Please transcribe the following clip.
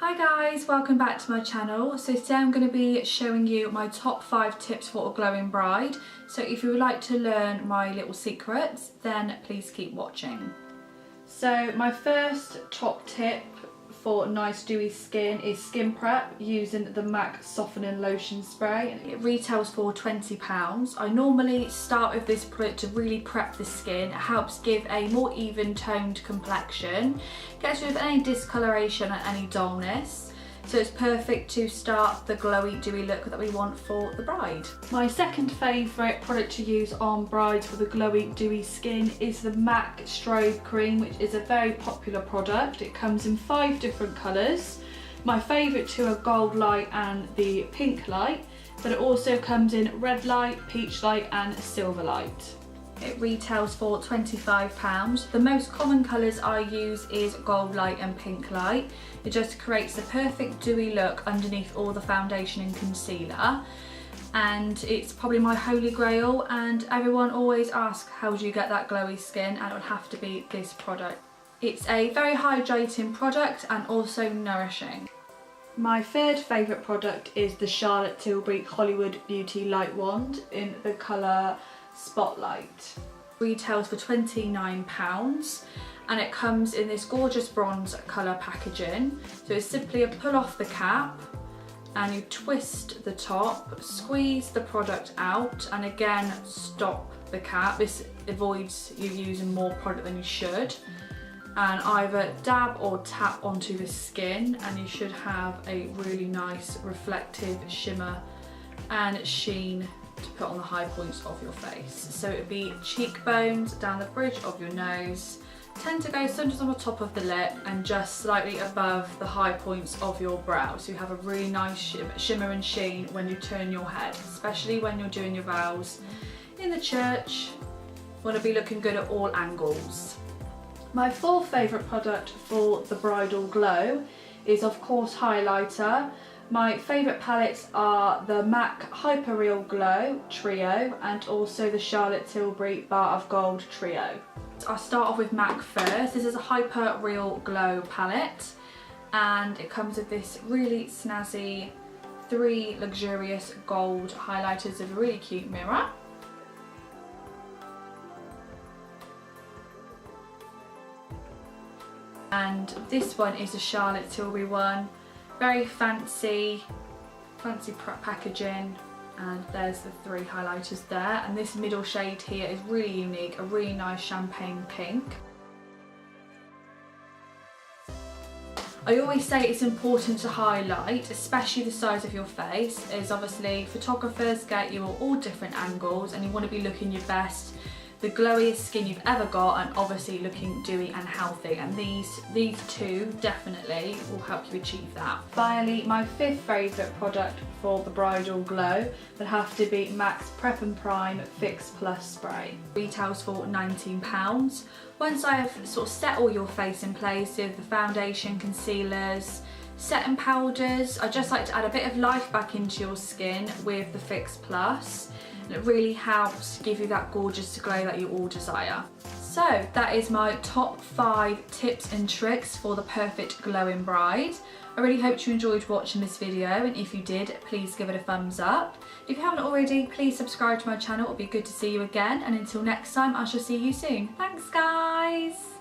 Hi guys, welcome back to my channel. So today I'm going to be showing you my top 5 tips for a glowing bride. So if you would like to learn my little secrets, then please keep watching. So my first top tip for nice dewy skin is skin prep using the MAC Softening Lotion Spray. It retails for £20. I normally start with this product to really prep the skin. It helps give a more even toned complexion, gets rid of any discoloration and any dullness. So it's perfect to start the glowy dewy look that we want for the bride. My second favourite product to use on brides for the glowy dewy skin is the MAC Strobe cream, which is a very popular product. It comes in 5 different colours. My favourite two are Gold Light and the Pink Light, but it also comes in Red Light, Peach Light and Silver Light. It retails for £25. The most common colours I use is Gold Light and Pink Light. It just creates the perfect dewy look underneath all the foundation and concealer. And it's probably my holy grail, and everyone always asks how do you get that glowy skin, and it would have to be this product. It's a very hydrating product and also nourishing. My third favourite product is the Charlotte Tilbury Hollywood Beauty Light Wand in the colour Spotlight. Retails for £29 and it comes in this gorgeous bronze colour packaging. So it's simply a pull off the cap and you twist the top, squeeze the product out and again stop the cap. This avoids you using more product than you should. And either dab or tap onto the skin and you should have a really nice reflective shimmer and sheen to put on the high points of your face. So it would be cheekbones, down the bridge of your nose, tend to go sometimes on the top of the lip and just slightly above the high points of your brow. So you have a really nice shimmer and sheen when you turn your head, especially when you're doing your vows in the church. You want to be looking good at all angles. My fourth favourite product for the bridal glow is of course highlighter. My favourite palettes are the MAC Hyper Real Glow Trio and also the Charlotte Tilbury Bar of Gold Trio. I'll start off with MAC first. This is a Hyper Real Glow palette and it comes with this really snazzy 3 luxurious gold highlighters with a really cute mirror. And this one is a Charlotte Tilbury one. Very fancy packaging, and there's the 3 highlighters there, and this middle shade here is really unique, a really nice champagne pink. I always say it's important to highlight, especially the size of your face, as obviously photographers get you all different angles and you want to be looking your best, the glowiest skin you've ever got, and obviously looking dewy and healthy, and these two definitely will help you achieve that. Finally, my 5th favourite product for the bridal glow would have to be MAC's Prep and Prime Fix Plus Spray. Retails for £19. Once I have sort of set all your face in place with the foundation, concealers, setting powders, I just like to add a bit of life back into your skin with the Fix Plus. And it really helps give you that gorgeous glow that you all desire. So that is my top 5 tips and tricks for the perfect glowing bride. I really hope you enjoyed watching this video, and if you did, please give it a thumbs up. If you haven't already, please subscribe to my channel. It'll be good to see you again, and until next time, I shall see you soon. Thanks guys!